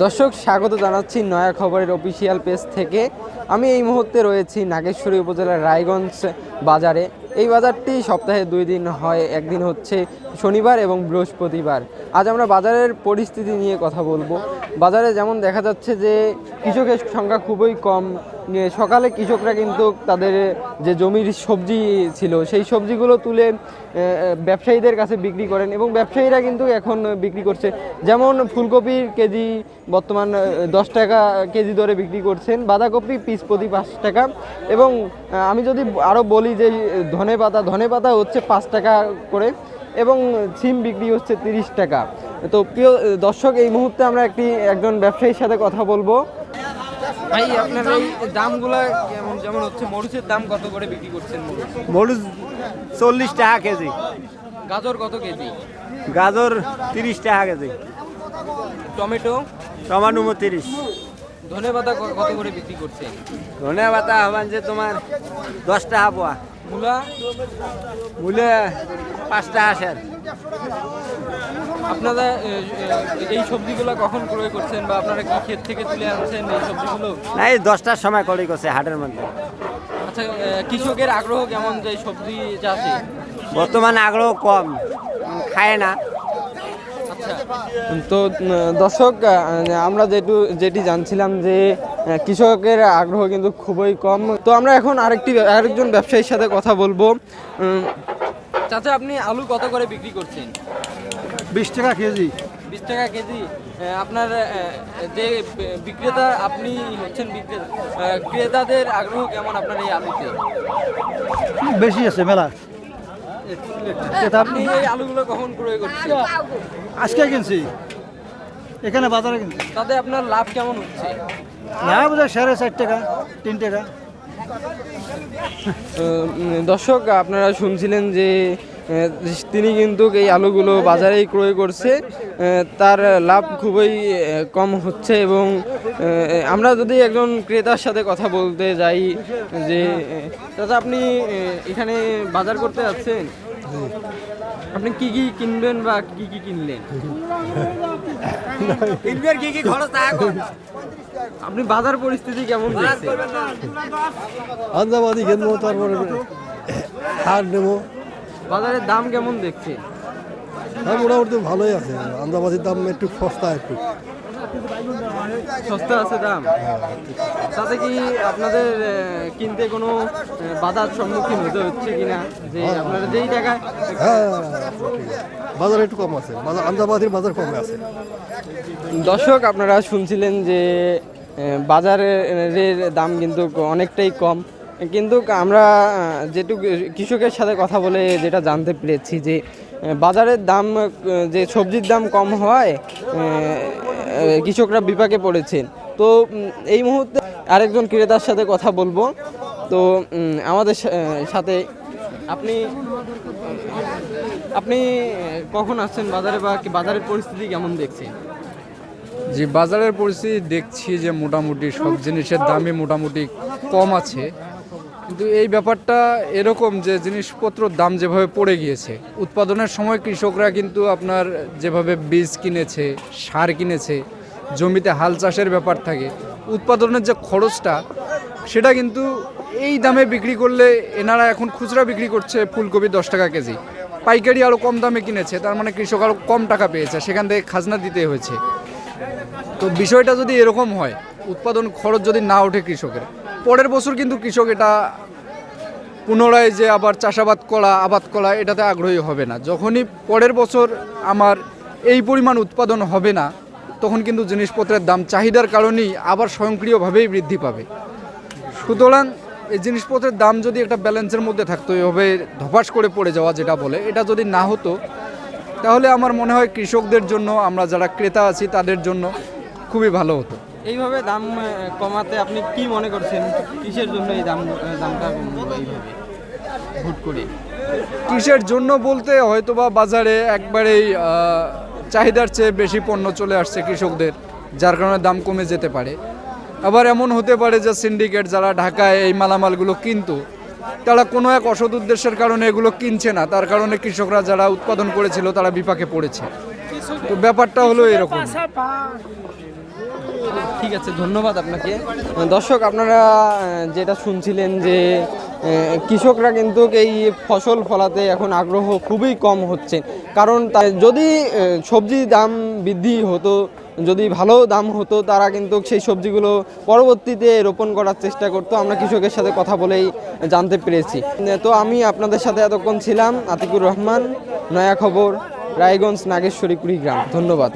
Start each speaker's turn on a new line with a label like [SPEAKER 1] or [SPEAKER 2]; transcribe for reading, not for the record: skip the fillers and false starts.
[SPEAKER 1] দর্শক স্বাগত জানাচ্ছি নয়া খবরের অফিসিয়াল পেজ থেকে। আমি এই মুহূর্তে রয়েছি নাগেশ্বরী উপজেলার রায়গঞ্জ বাজারে। এই বাজারটি সপ্তাহে 2 দিন হয়, একদিন হচ্ছে শনিবার এবং বৃহস্পতিবার। আজ আমরা বাজারের পরিস্থিতি নিয়ে কথা বলবো। বাজারে যেমন দেখা যাচ্ছে যে কৃষকের সংখ্যা খুবই কম। সকালে কৃষকরা কিন্তু তাদের যে জমির সবজি ছিল সেই সবজিগুলো তুলে ব্যবসায়ীদের কাছে বিক্রি করেন এবং ব্যবসায়ীরা কিন্তু এখন বিক্রি করছে। যেমন ফুলকপির কেজি বর্তমান 10 টাকা কেজি দরে বিক্রি করছেন, বাঁধাকপি পিস প্রতি 5 টাকা, এবং আমি যদি আরও বলি যে ধনেপাতা হচ্ছে 5 টাকা করে, এবং সিম বিক্রি হচ্ছে 30 টাকা। তো প্রিয় দর্শক, এই মুহূর্তে আমরা একজন ব্যবসায়ীর সাথে কথা বলবো। ভাই, আপনার এই দামগুলো কেমন? যেমন হচ্ছে মরিচের দাম কত করে বিক্রি করছেন?
[SPEAKER 2] মরিচ 40 টাকা কেজি।
[SPEAKER 1] গাজর কত কেজি?
[SPEAKER 2] গাজর 30 টাকা কেজি।
[SPEAKER 1] টমেটো?
[SPEAKER 2] টমাটো 30।
[SPEAKER 1] ধনেপাতা কত করে বিক্রি করছেন?
[SPEAKER 2] ধনে পাতা হবেন যে তোমার 10 টাকা পোয়া।
[SPEAKER 1] মূলা?
[SPEAKER 2] মূলে 5 টাকা সের।
[SPEAKER 1] আপনারা এই সবজিগুলো কখন ক্রয় করছেন, বা আপনারা কি ক্ষেত থেকে তুলে আনছেন এই সবজিগুলো?
[SPEAKER 2] না, এই 10টার সময় করেই করছে হাটের মধ্যে।
[SPEAKER 1] আচ্ছা, কৃষকের আগ্রহ কেমন যে সবজি চাষে?
[SPEAKER 2] বর্তমানে আগ্রহ কম, খায় না।
[SPEAKER 1] তো দর্শক, আমরা যেটি জানছিলাম যে কৃষকের আগ্রহ কিন্তু খুবই কম। তো আমরা এখন আরেকজন ব্যবসায়ীর সাথে কথা বলবো। চাচা, আপনি আলু কত করে বিক্রি করছেন?
[SPEAKER 3] 20 টাকা কেজি।
[SPEAKER 1] 20 টাকা কেজি। আপনার যে বিক্রেতা, আপনি হচ্ছেন বিক্রেতা, ক্রেতাদের আগ্রহ কেমন আপনার এই আলুতে?
[SPEAKER 3] বেশি আছে মেলা।
[SPEAKER 1] আপনি এই আলুগুলো কখন ক্রয় করছেন?
[SPEAKER 3] আজকে কিনছি, এখানে বাজারে কিনছি।
[SPEAKER 1] তাতে আপনার লাভ কেমন হচ্ছে?
[SPEAKER 3] না, বোধহয় 4.5 টাকা 3 টাকা।
[SPEAKER 1] দর্শক, আপনারা শুনছিলেন যে তিনি কিন্তু এই আলুগুলো বাজারেই ক্রয় করছে। তার লাভ খুবই কম হচ্ছে। এবং আমরা যদি একজন ক্রেতার সাথে কথা বলতে যাই যে দাদা, আপনি এখানে বাজার করতে যাচ্ছেন, আপনি কি কি কিনবেন বা কি কি কিনলেন?
[SPEAKER 2] কি খরচ থাকে?
[SPEAKER 1] আপনি বাজার পরিস্থিতি কেমন দেখছেন?
[SPEAKER 3] আন্দাবাদি কিনবো, তারপরে হাট নেবো।
[SPEAKER 1] বাজারের দাম কেমন দেখছেন?
[SPEAKER 3] মোটামুটি ভালোই আছে। আন্দাবাদির দাম একটু সস্তা, একটু
[SPEAKER 1] সস্তা আছে দাম। তাতে কি আপনাদের কিনতে কোনো বাধার সম্মুখীন হতে হচ্ছে কিনা, যে আপনারা যেই টাকায়?
[SPEAKER 3] হ্যাঁ, বাজার একটু কম আছে। আন্দাবাদির বাজার কমে আছে।
[SPEAKER 1] দর্শক, আপনারা শুনছিলেন যে বাজারের দাম কিন্তু অনেকটাই কম। কিন্তু আমরা যেটুকু কৃষকের সাথে কথা বলে যেটা জানতে পেরেছি যে বাজারের দাম, যে সবজির দাম কম হওয়ায় কৃষকরা বিপাকে পড়েছেন। তো এই মুহূর্তে আরেকজন ক্রেতার সাথে কথা বলবো। তো আমাদের সাথে আপনি কখন আসছেন বাজারে, বা বাজারের পরিস্থিতি কেমন দেখছেন?
[SPEAKER 4] যে বাজারের পরিস্থিতি দেখছি যে মোটামুটি সব জিনিসের দামই মোটামুটি কম আছে, কিন্তু এই ব্যাপারটা এরকম যে জিনিসপত্রের দাম যেভাবে পড়ে গিয়েছে, উৎপাদনের সময় কৃষকরা কিন্তু আপনার যেভাবে বীজ কিনেছে, সার কিনেছে, জমিতে হাল চাষের ব্যাপার থাকে, উৎপাদনের যে খরচটা সেটা কিন্তু এই দামে বিক্রি করলে, এনারা এখন খুচরা বিক্রি করছে ফুলকপি 10 টাকা কেজি, পাইকারি আরও কম দামে কিনেছে, তার মানে কৃষক আরও কম টাকা পেয়েছে, সেখান থেকে খাজনা দিতে হয়েছে। তো বিষয়টা যদি এরকম হয়, উৎপাদন খরচ যদি না ওঠে কৃষকের, পরের বছর কিন্তু কৃষক এটা পুনরায় যে আবার আবাদ করা এটাতে আগ্রহী হবে না। যখনই পরের বছর আমার এই পরিমাণ উৎপাদন হবে না, তখন কিন্তু জিনিসপত্রের দাম চাহিদার কারণেই আবার স্বয়ংক্রিয়ভাবেই বৃদ্ধি পাবে। সুতরাং এই জিনিসপত্রের দাম যদি একটা ব্যালেন্সের মধ্যে থাকতো, এভাবে ধপাস করে পড়ে যাওয়া যেটা বলে, এটা যদি না হতো, তাহলে আমার মনে হয় কৃষকদের জন্য, আমরা যারা ক্রেতা আছি তাদের জন্য খুবই ভালো হতো।
[SPEAKER 1] এইভাবে দাম কমাতে আপনি কি মনে করছেন? কিসের জন্য এই দামটা কমলো এইভাবে হুট করে?
[SPEAKER 4] কিসের জন্য বলতে, হয়তোবা বাজারে একবারেই চাহিদার চেয়ে বেশি পণ্য চলে আসছে কৃষকদের, যার কারণে দাম কমে যেতে পারে। আবার এমন হতে পারে যে সিন্ডিকেট যারা ঢাকায় এই মালামালগুলো কিনতো, তারা কোনো এক অসৎ উদ্দেশ্যের কারণে এগুলো কিনছে না, তার কারণে কৃষকরা যারা উৎপাদন করেছিল তারা বিপাকে পড়েছে। তো ব্যাপারটা হলো এরকম।
[SPEAKER 1] ঠিক আছে, ধন্যবাদ আপনাকে। দর্শক, আপনারা যেটা শুনছিলেন যে কৃষকরা কিন্তু এই ফসল ফলাতে এখন আগ্রহ খুবই কম হচ্ছে, কারণ যদি সবজির দাম বৃদ্ধি হতো, যদি ভালো দাম হতো, তারা কিন্তু সেই সবজিগুলো পরবর্তীতে রোপণ করার চেষ্টা করতো। আমরা কৃষকের সাথে কথা বলেই জানতে পেরেছি। তো আমি আপনাদের সাথে এতক্ষণ ছিলাম আতিকুর রহমান, নয়া খবর, রায়গঞ্জ, নাগেশ্বরী, কুড়িগ্রাম। ধন্যবাদ।